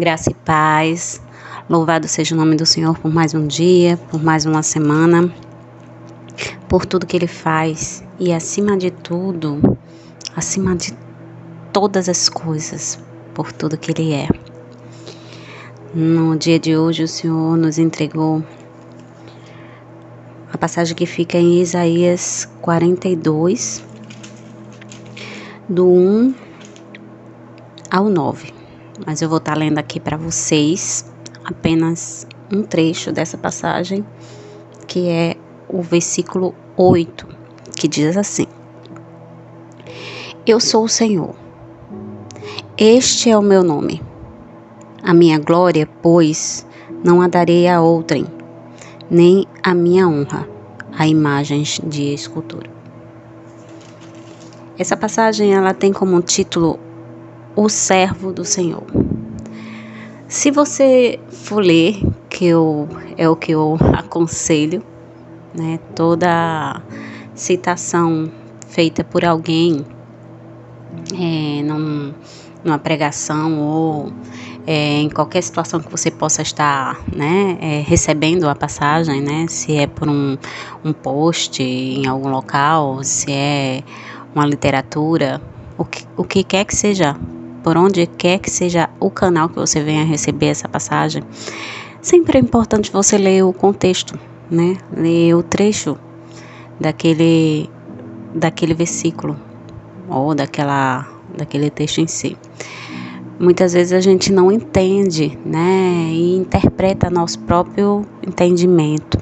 Graça e paz. Louvado seja o nome do Senhor por mais um dia, por mais uma semana, por tudo que Ele faz e acima de tudo, acima de todas as coisas, por tudo que Ele é. No dia de hoje o Senhor nos entregou a passagem que fica em Isaías 42, do 1 ao 9. Mas eu vou estar lendo aqui para vocês apenas um trecho dessa passagem, que é o versículo 8, que diz assim: Eu sou o Senhor, este é o meu nome. A minha glória, pois, não a darei a outrem, nem a minha honra a imagens de escultura. Essa passagem ela tem como título O Servo do Senhor. Se você for ler, é o que eu aconselho, né? Toda citação feita por alguém numa pregação ou em qualquer situação que você possa estar, né, recebendo a passagem, né? Se é por um post em algum local, se é uma literatura, o que quer que seja, por onde quer que seja o canal que você venha receber essa passagem, sempre é importante você ler o contexto, né? Ler o trecho daquele versículo ou daquele texto em si. Muitas vezes a gente não entende, né? E interpreta nosso próprio entendimento,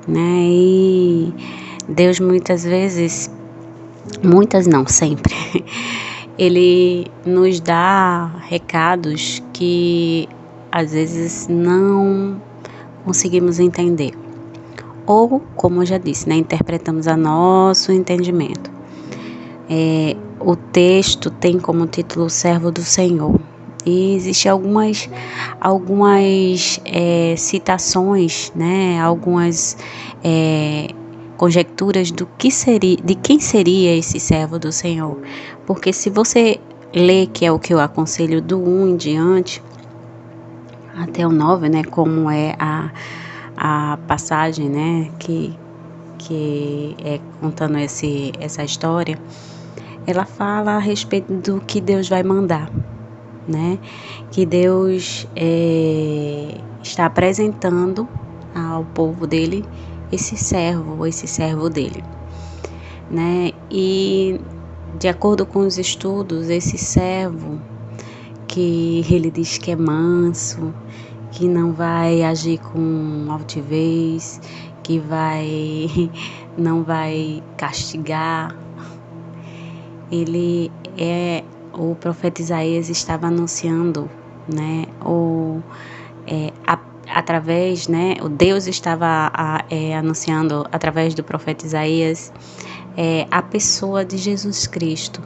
né? E Deus muitas não, sempre, Ele nos dá recados que às vezes não conseguimos entender. Ou, como eu já disse, né, interpretamos a nosso entendimento. O texto tem como título O Servo do Senhor. E existem algumas citações, né, algumas conjecturas de quem seria esse servo do Senhor. Porque se você ler, que é o que eu aconselho, do 1 em diante, até o 9, né, como é a passagem, né, que é contando essa história, ela fala a respeito do que Deus vai mandar, né, que Deus está apresentando ao povo dele esse servo dele, né, e de acordo com os estudos, esse servo, que ele diz que é manso, que não vai agir com altivez, que não vai castigar. O profeta Isaías estava anunciando, né, através, né, o Deus estava anunciando através do profeta Isaías a pessoa de Jesus Cristo,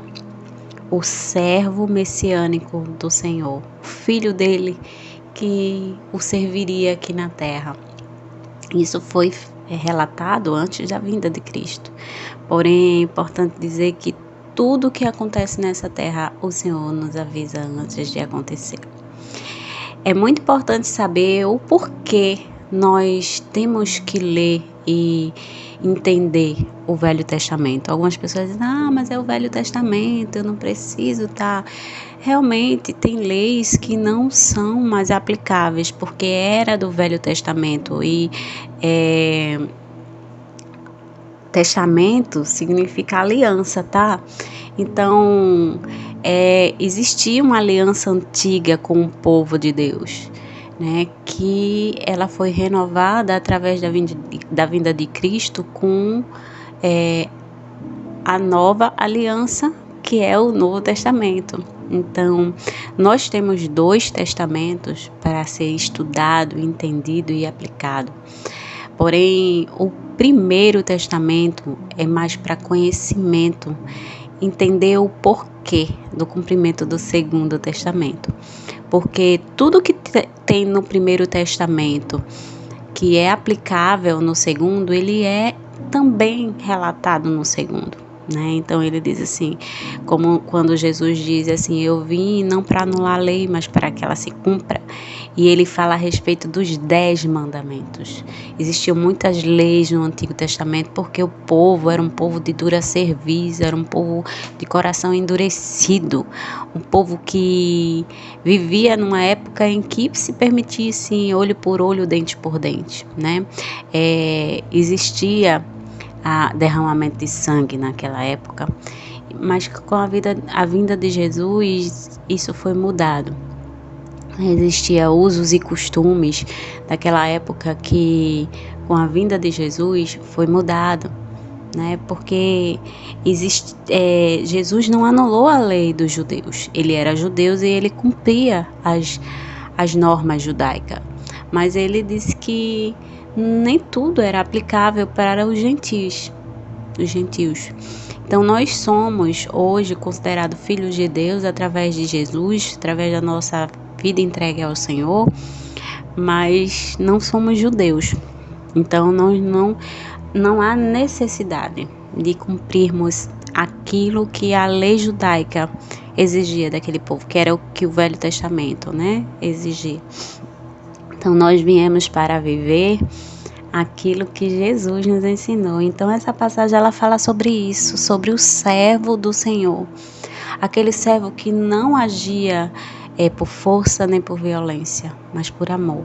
o servo messiânico do Senhor, o filho dele que o serviria aqui na terra. Isso foi relatado antes da vinda de Cristo. Porém, é importante dizer que tudo o que acontece nessa terra, o Senhor nos avisa antes de acontecer. É muito importante saber o porquê nós temos que ler e entender o Velho Testamento. Algumas pessoas dizem, mas é o Velho Testamento, eu não preciso estar... Realmente, tem leis que não são mais aplicáveis, porque era do Velho Testamento. E testamento significa aliança, tá? Então, existia uma aliança antiga com o povo de Deus, né, que ela foi renovada através da vinda de Cristo com a nova aliança, que é o Novo Testamento. Então, nós temos 2 testamentos para ser estudado, entendido e aplicado. Porém, o primeiro testamento é mais para conhecimento, entender o porquê do cumprimento do segundo testamento. Porque tudo que tem no primeiro testamento, que é aplicável no segundo, ele é também relatado no segundo, né? Então ele diz assim, como quando Jesus diz assim, eu vim não para anular a lei, mas para que ela se cumpra. E ele fala a respeito dos 10 mandamentos. Existiam muitas leis no Antigo Testamento, porque o povo era um povo de dura cerviz, era um povo de coração endurecido, um povo que vivia numa época em que se permitisse olho por olho, dente por dente, né? Existia derramamento de sangue naquela época, mas com a vinda de Jesus, isso foi mudado. Existia usos e costumes daquela época que, com a vinda de Jesus, foi mudado, né? Porque Jesus não anulou a lei dos judeus. Ele era judeu e ele cumpria as normas judaicas. Mas ele disse que nem tudo era aplicável para os gentios. Então nós somos hoje considerados filhos de Deus através de Jesus, através da nossa vida entregue ao Senhor, mas não somos judeus. Então não há necessidade de cumprirmos aquilo que a lei judaica exigia daquele povo, que era o que o Velho Testamento, né, exigia. Então nós viemos para viver aquilo que Jesus nos ensinou. Então essa passagem ela fala sobre isso, sobre o servo do Senhor, aquele servo que não agia por força nem por violência, mas por amor,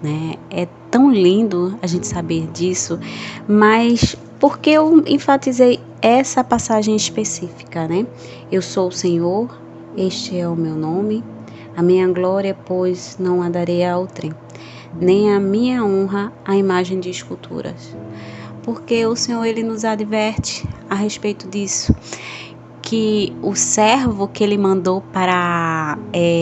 né? É tão lindo a gente saber disso, mas por que eu enfatizei essa passagem específica, né? Eu sou o Senhor, este é o meu nome, a minha glória, pois, não a darei a outrem, nem a minha honra à imagem de esculturas. Porque o Senhor, ele nos adverte a respeito disso, que o servo que ele mandou para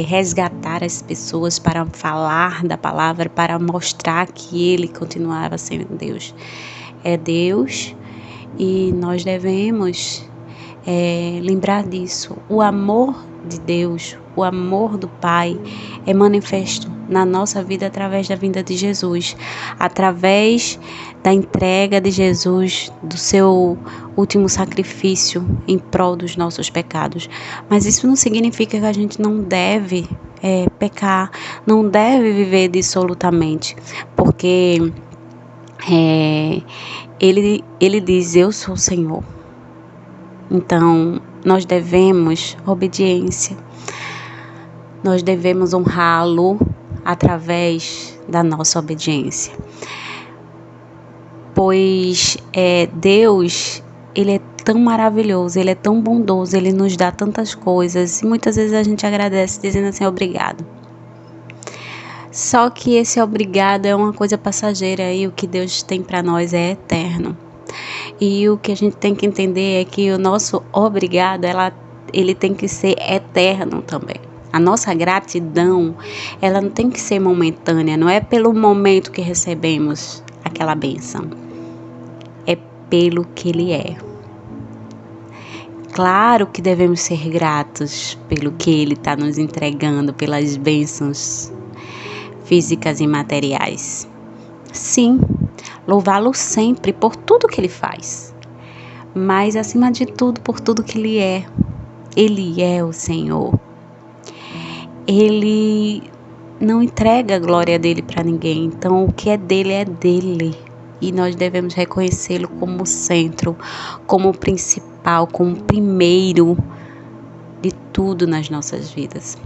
resgatar as pessoas, para falar da palavra, para mostrar que ele continuava sendo Deus, é Deus, e nós devemos lembrar disso. O amor de Deus, o amor do Pai é manifesto na nossa vida através da vinda de Jesus, através da entrega de Jesus, do seu último sacrifício em prol dos nossos pecados. Mas isso não significa que a gente não deve pecar, não deve viver dissolutamente, porque ele diz, eu sou o Senhor. Então, nós devemos obediência, nós devemos honrá-lo através da nossa obediência. Pois Deus, ele é tão maravilhoso, ele é tão bondoso, ele nos dá tantas coisas e muitas vezes a gente agradece dizendo assim, obrigado. Só que esse obrigado é uma coisa passageira e o que Deus tem para nós é eterno. E o que a gente tem que entender é que o nosso obrigado, ele tem que ser eterno também. A nossa gratidão, ela não tem que ser momentânea, não é pelo momento que recebemos aquela bênção, é pelo que Ele é. Claro que devemos ser gratos pelo que Ele está nos entregando, pelas bênçãos físicas e materiais. Sim, louvá-lo sempre por tudo que Ele faz, mas acima de tudo por tudo que Ele é. Ele é o Senhor. Ele não entrega a glória dele para ninguém, então o que é dele e nós devemos reconhecê-lo como centro, como principal, como primeiro de tudo nas nossas vidas.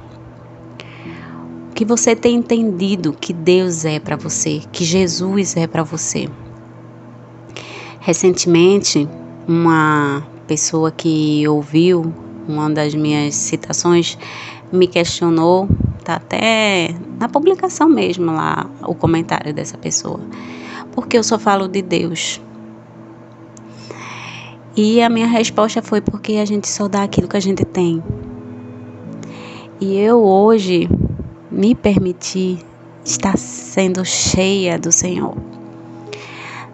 O que você tem entendido que Deus é para você, que Jesus é para você? Recentemente, uma pessoa que ouviu uma das minhas citações me questionou, tá até na publicação mesmo lá, o comentário dessa pessoa, porque eu só falo de Deus. E a minha resposta foi porque a gente só dá aquilo que a gente tem. E eu hoje me permiti estar sendo cheia do Senhor.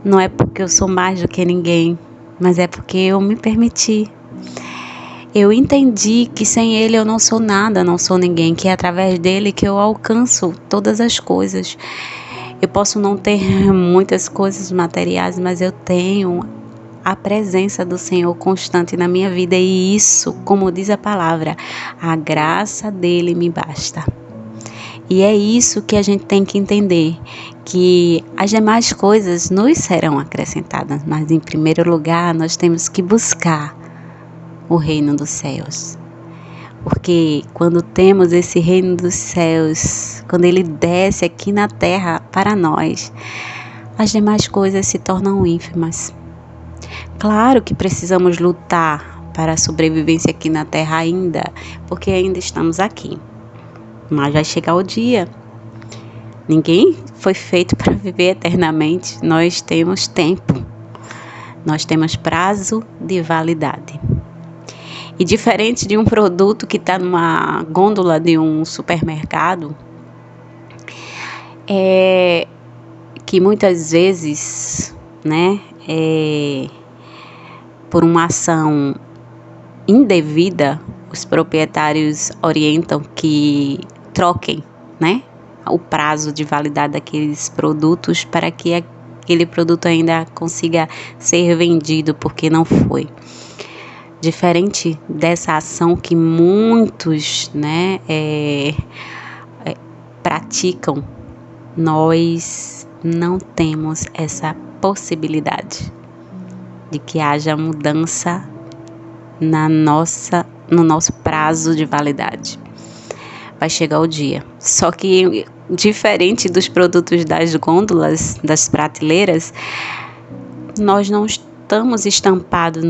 Não é porque eu sou mais do que ninguém, mas é porque eu me permiti. Eu entendi que sem Ele eu não sou nada, não sou ninguém, que é através dele que eu alcanço todas as coisas. Eu posso não ter muitas coisas materiais, mas eu tenho a presença do Senhor constante na minha vida, e isso, como diz a palavra, a graça dele me basta. E é isso que a gente tem que entender, que as demais coisas nos serão acrescentadas, mas em primeiro lugar nós temos que buscar o reino dos céus. Porque quando temos esse reino dos céus, quando ele desce aqui na terra para nós, as demais coisas se tornam ínfimas. Claro que precisamos lutar para a sobrevivência aqui na terra ainda, porque ainda estamos aqui. Mas vai chegar o dia. Ninguém foi feito para viver eternamente. Nós temos tempo. Nós temos prazo de validade. E diferente de um produto que está numa gôndola de um supermercado, que muitas vezes, por uma ação indevida, os proprietários orientam que troquem, o prazo de validade daqueles produtos para que aquele produto ainda consiga ser vendido, porque não foi. Diferente dessa ação que muitos, praticam, nós não temos essa possibilidade de que haja mudança no nosso prazo de validade. Vai chegar o dia. Só que, diferente dos produtos das gôndolas, das prateleiras, nós não estamos estampados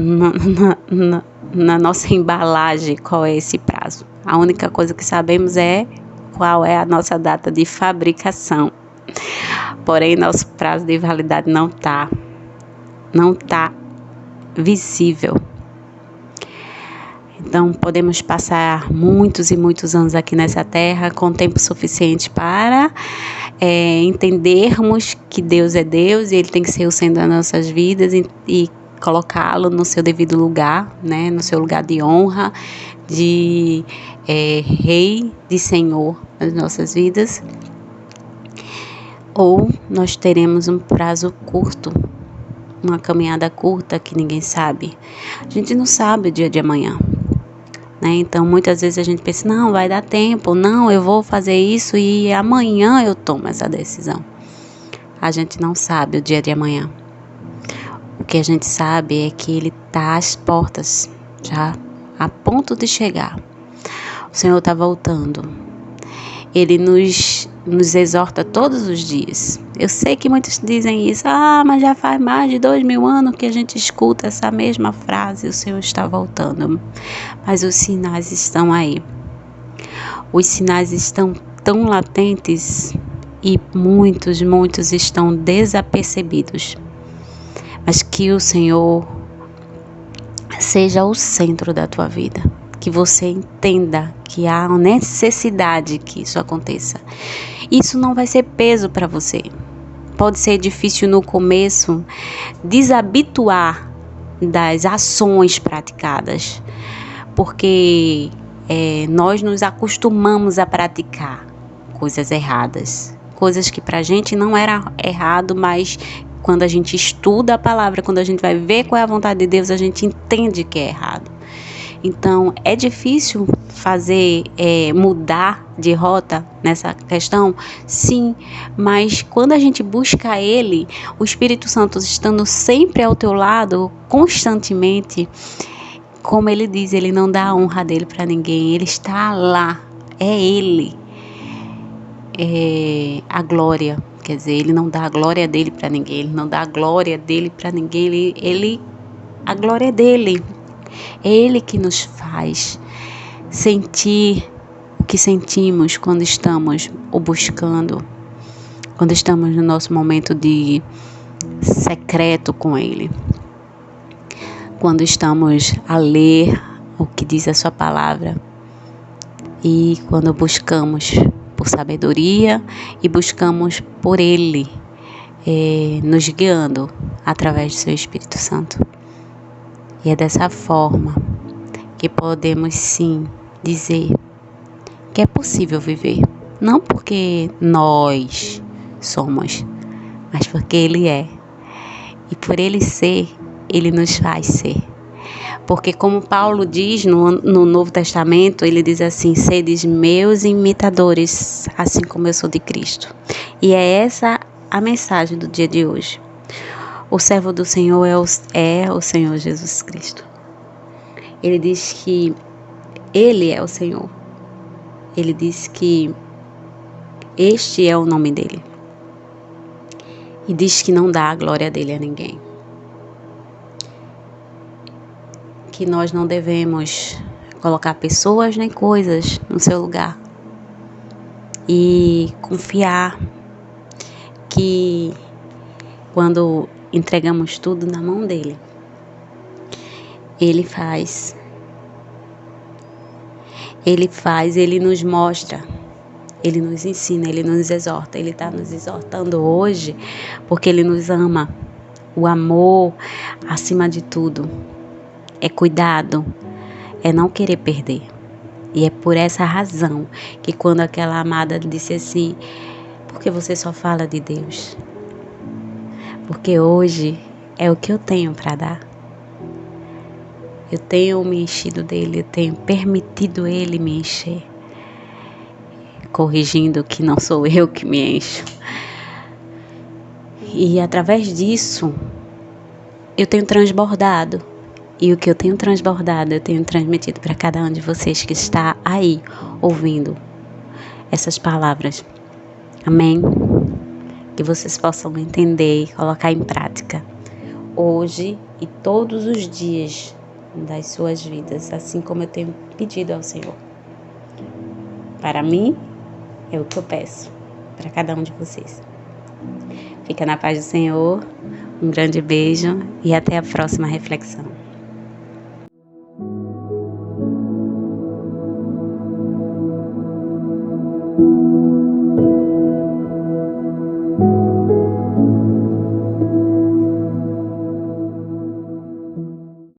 na nossa embalagem qual é esse prazo. A única coisa que sabemos é qual é a nossa data de fabricação. Porém, nosso prazo de validade não está visível. Então, podemos passar muitos e muitos anos aqui nessa terra com tempo suficiente para entendermos que Deus é Deus e Ele tem que ser o centro das nossas vidas e colocá-lo no seu devido lugar, no seu lugar de honra, de Rei, de Senhor nas nossas vidas. Ou nós teremos um prazo curto, uma caminhada curta que ninguém sabe. A gente não sabe o dia de amanhã. Então, muitas vezes a gente pensa, não, vai dar tempo, não, eu vou fazer isso e amanhã eu tomo essa decisão. A gente não sabe o dia de amanhã. O que a gente sabe é que Ele está às portas, já a ponto de chegar. O Senhor está voltando. Ele nos exorta todos os dias. Eu sei que muitos dizem isso, mas já faz mais de 2000 anos que a gente escuta essa mesma frase, o Senhor está voltando. Mas os sinais estão aí. Os sinais estão tão latentes e muitos estão desapercebidos. Mas que o Senhor seja o centro da tua vida. Que você entenda que há necessidade que isso aconteça. Isso não vai ser peso para você. Pode ser difícil no começo desabituar das ações praticadas, porque nós nos acostumamos a praticar coisas erradas, coisas que para a gente não era errado, mas quando a gente estuda a palavra, quando a gente vai ver qual é a vontade de Deus, a gente entende que é errado. Então, é difícil mudar de rota nessa questão? Sim, mas quando a gente busca Ele, o Espírito Santo estando sempre ao teu lado, constantemente, como Ele diz, Ele não dá a honra dele para ninguém, Ele está lá, é Ele, a glória, quer dizer, Ele não dá a glória dele para ninguém, Ele não dá a glória dele para ninguém, a glória é dele. É Ele que nos faz sentir o que sentimos quando estamos o buscando, quando estamos no nosso momento de secreto com Ele, quando estamos a ler o que diz a sua palavra e quando buscamos por sabedoria e buscamos por Ele, nos guiando através do seu Espírito Santo. E é dessa forma que podemos sim dizer que é possível viver. Não porque nós somos, mas porque Ele é. E por Ele ser, Ele nos faz ser. Porque como Paulo diz no Novo Testamento, ele diz assim: sedes meus imitadores, assim como eu sou de Cristo. E é essa a mensagem do dia de hoje. O servo do Senhor é o Senhor Jesus Cristo. Ele diz que Ele é o Senhor. Ele diz que este é o nome dele. E diz que não dá a glória dele a ninguém. Que nós não devemos colocar pessoas nem coisas no seu lugar. E confiar que quando entregamos tudo na mão dele, ele faz, ele nos mostra, ele nos ensina, ele nos exorta. Ele está nos exortando hoje porque ele nos ama. O amor, acima de tudo, é cuidado, é não querer perder. E é por essa razão que quando aquela amada disse assim: por que você só fala de Deus? Porque hoje é o que eu tenho para dar. Eu tenho me enchido dele, eu tenho permitido ele me encher. Corrigindo que não sou eu que me encho. E através disso, eu tenho transbordado. E o que eu tenho transbordado, eu tenho transmitido para cada um de vocês que está aí ouvindo essas palavras. Amém? Que vocês possam entender e colocar em prática hoje e todos os dias das suas vidas, assim como eu tenho pedido ao Senhor. Para mim, é o que eu peço para cada um de vocês. Fica na paz do Senhor, um grande beijo e até a próxima reflexão.